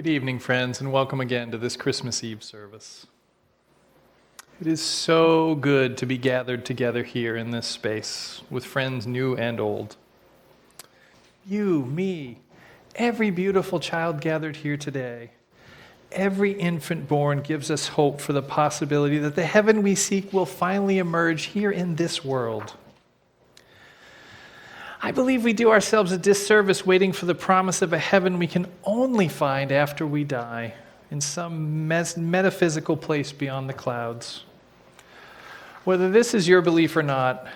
Good evening, friends, and welcome again to this Christmas Eve service. It is so good to be gathered together here in this space with friends new and old. You, me, every beautiful child gathered here today, every infant born gives us hope for the possibility that the heaven we seek will finally emerge here in this world. I believe we do ourselves a disservice waiting for the promise of a heaven we can only find after we die in some metaphysical place beyond the clouds. Whether this is your belief or not,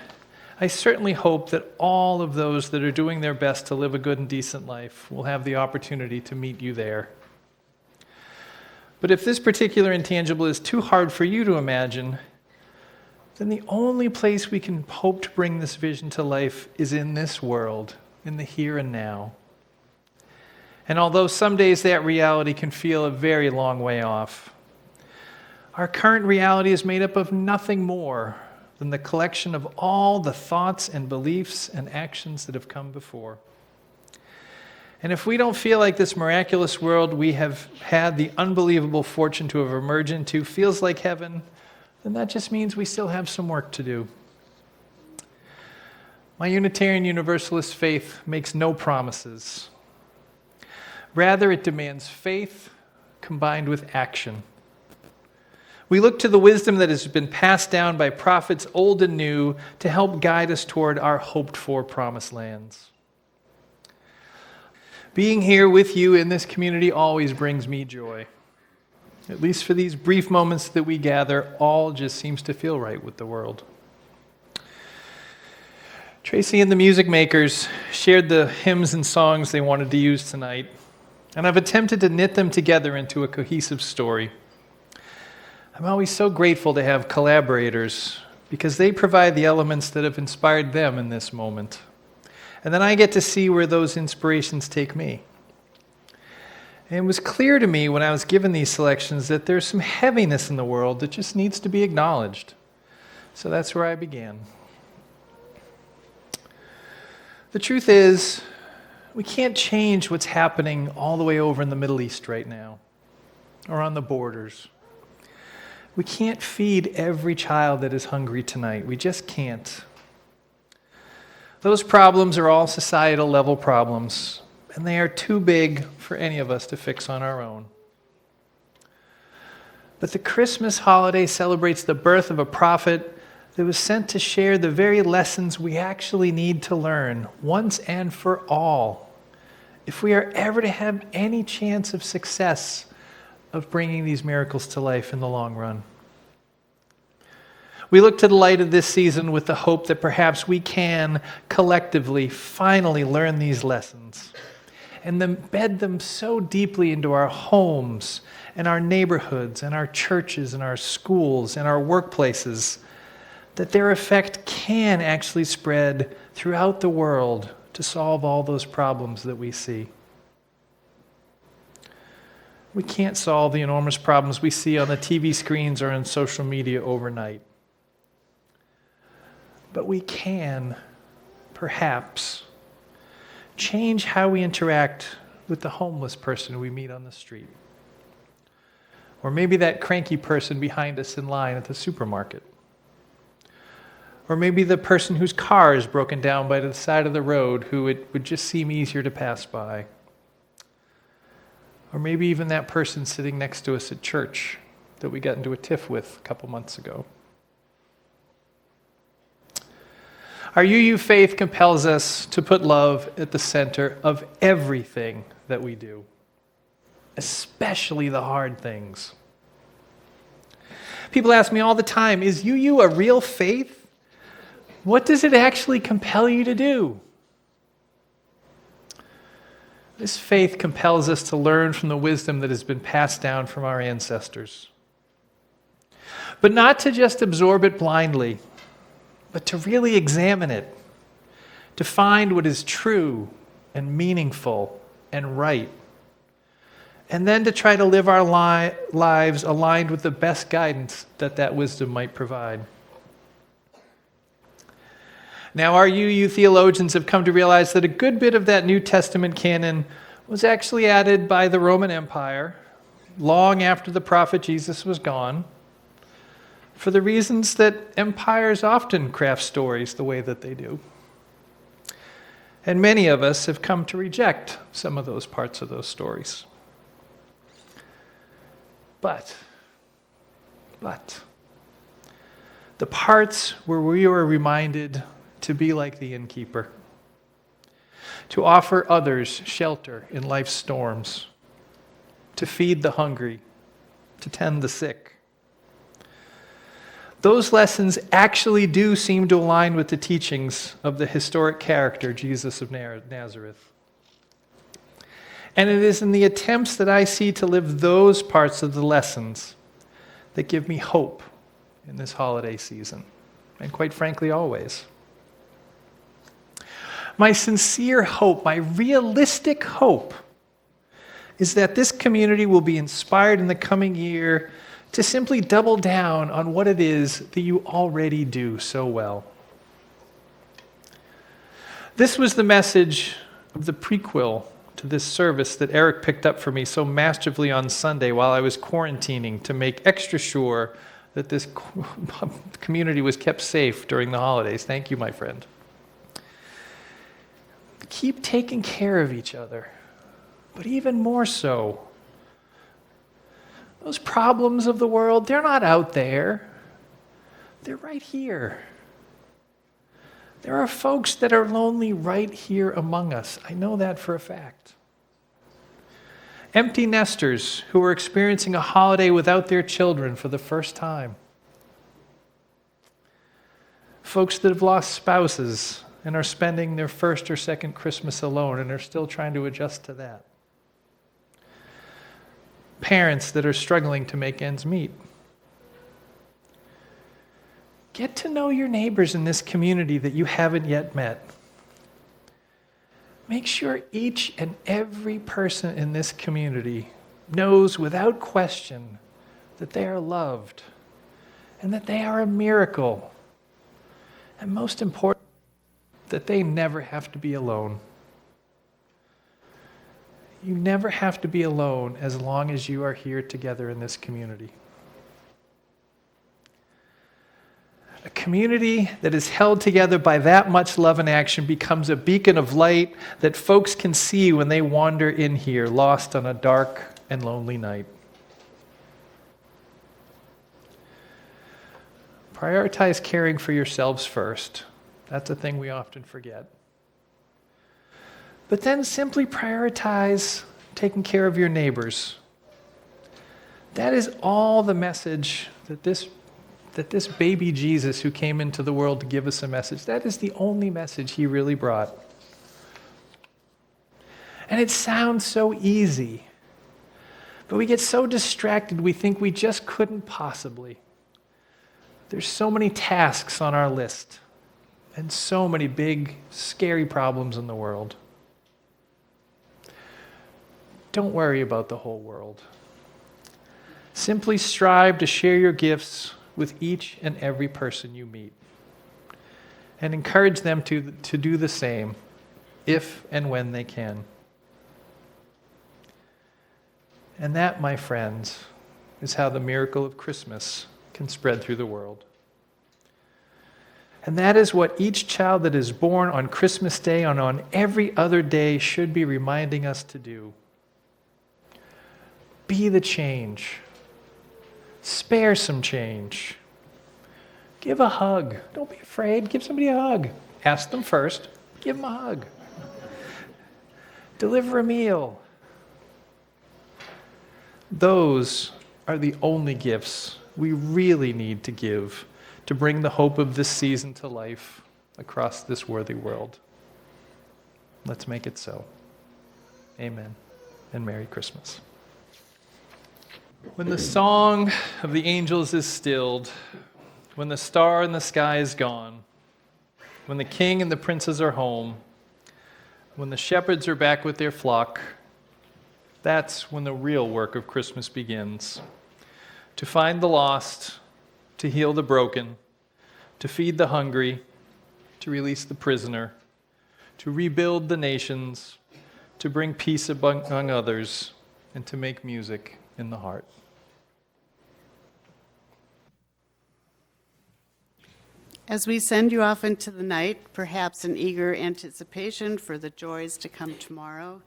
I certainly hope that all of those that are doing their best to live a good and decent life will have the opportunity to meet you there. But if this particular intangible is too hard for you to imagine, then the only place we can hope to bring this vision to life is in this world, in the here and now. And although some days that reality can feel a very long way off, our current reality is made up of nothing more than the collection of all the thoughts and beliefs and actions that have come before. And if we don't feel like this miraculous world we have had the unbelievable fortune to have emerged into feels like heaven, then that just means we still have some work to do. My Unitarian Universalist faith makes no promises. Rather, it demands faith combined with action. We look to the wisdom that has been passed down by prophets old and new to help guide us toward our hoped-for promised lands. Being here with you in this community always brings me joy. At least for these brief moments that we gather, all just seems to feel right with the world. Tracy and the music makers shared the hymns and songs they wanted to use tonight, and I've attempted to knit them together into a cohesive story. I'm always so grateful to have collaborators because they provide the elements that have inspired them in this moment. And then I get to see where those inspirations take me. And it was clear to me when I was given these selections that there's some heaviness in the world that just needs to be acknowledged. So that's where I began. The truth is, we can't change what's happening all the way over in the Middle East right now, or on the borders. We can't feed every child that is hungry tonight. We just can't. Those problems are all societal level problems, and they are too big for any of us to fix on our own. But the Christmas holiday celebrates the birth of a prophet that was sent to share the very lessons we actually need to learn once and for all, if we are ever to have any chance of success of bringing these miracles to life in the long run. We look to the light of this season with the hope that perhaps we can collectively finally learn these lessons and embed them so deeply into our homes and our neighborhoods and our churches and our schools and our workplaces that their effect can actually spread throughout the world to solve all those problems that we see. We can't solve the enormous problems we see on the TV screens or on social media overnight. But we can, perhaps, change how we interact with the homeless person we meet on the street. Or maybe that cranky person behind us in line at the supermarket. Or maybe the person whose car is broken down by the side of the road who it would just seem easier to pass by. Or maybe even that person sitting next to us at church that we got into a tiff with a couple months ago. Our UU faith compels us to put love at the center of everything that we do, especially the hard things. People ask me all the time, is UU a real faith? What does it actually compel you to do? This faith compels us to learn from the wisdom that has been passed down from our ancestors. But not to just absorb it blindly, but to really examine it, to find what is true and meaningful and right, and then to try to live our lives aligned with the best guidance that wisdom might provide. Now, our UU theologians have come to realize that a good bit of that New Testament canon was actually added by the Roman Empire long after the prophet Jesus was gone, for the reasons that empires often craft stories the way that they do. And many of us have come to reject some of those parts of those stories. But, the parts where we were reminded to be like the innkeeper, to offer others shelter in life's storms, to feed the hungry, to tend the sick. Those lessons actually do seem to align with the teachings of the historic character, Jesus of Nazareth. And it is in the attempts that I see to live those parts of the lessons that give me hope in this holiday season, and quite frankly, always. My sincere hope, my realistic hope, is that this community will be inspired in the coming year to simply double down on what it is that you already do so well. This was the message of the prequel to this service that Eric picked up for me so masterfully on Sunday while I was quarantining to make extra sure that this community was kept safe during the holidays. Thank you, my friend. Keep taking care of each other, but even more so, those problems of the world, they're not out there. They're right here. There are folks that are lonely right here among us. I know that for a fact. Empty nesters who are experiencing a holiday without their children for the first time. Folks that have lost spouses and are spending their first or second Christmas alone and are still trying to adjust to that. Parents that are struggling to make ends meet. Get to know your neighbors in this community that you haven't yet met. Make sure each and every person in this community knows without question that they are loved and that they are a miracle. And most important, that they never have to be alone. You never have to be alone as long as you are here together in this community. A community that is held together by that much love and action becomes a beacon of light that folks can see when they wander in here, lost on a dark and lonely night. Prioritize caring for yourselves first. That's a thing we often forget. But then simply prioritize taking care of your neighbors. That is all the message that this baby Jesus who came into the world to give us a message, that is the only message he really brought. And it sounds so easy, but we get so distracted we think we just couldn't possibly. There's so many tasks on our list and so many big, scary problems in the world. Don't worry about the whole world. Simply strive to share your gifts with each and every person you meet, and encourage them to do the same if and when they can. And that, my friends, is how the miracle of Christmas can spread through the world. And that is what each child that is born on Christmas Day and on every other day should be reminding us to do. Be the change. Spare some change. Give a hug. Don't be afraid. Give somebody a hug. Ask them first. Give them a hug. Deliver a meal. Those are the only gifts we really need to give to bring the hope of this season to life across this worthy world. Let's make it so. Amen. And Merry Christmas. When the song of the angels is stilled, when the star in the sky is gone, when the king and the princes are home, when the shepherds are back with their flock, that's when the real work of Christmas begins. To find the lost, to heal the broken, to feed the hungry, to release the prisoner, to rebuild the nations, to bring peace among others, and to make music in the heart. As we send you off into the night, perhaps in eager anticipation for the joys to come tomorrow,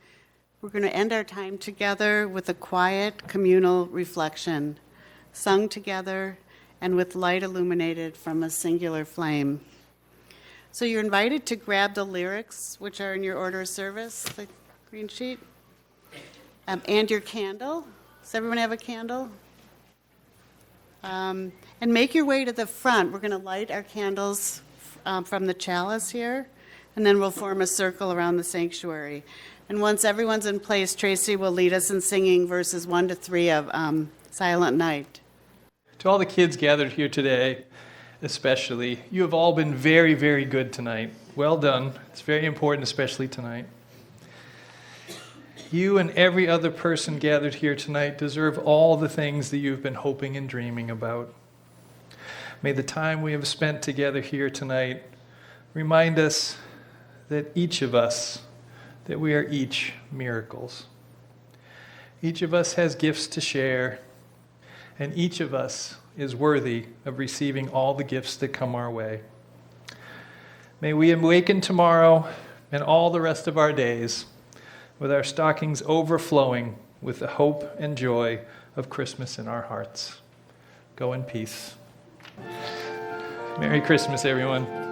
we're going to end our time together with a quiet communal reflection, sung together and with light illuminated from a singular flame. So you're invited to grab the lyrics, which are in your order of service, the green sheet, and your candle. Does everyone have a candle? And make your way to the front. We're going to light our candles from the chalice here, and then we'll form a circle around the sanctuary. And once everyone's in place, Tracy will lead us in singing verses 1 to 3 of Silent Night. To all the kids gathered here today, especially, you have all been very, very good tonight. Well done. It's very important, especially tonight. You and every other person gathered here tonight deserve all the things that you've been hoping and dreaming about. May the time we have spent together here tonight remind us that each of us, that we are each miracles. Each of us has gifts to share, and each of us is worthy of receiving all the gifts that come our way. May we awaken tomorrow and all the rest of our days with our stockings overflowing with the hope and joy of Christmas in our hearts. Go in peace. Merry Christmas, everyone.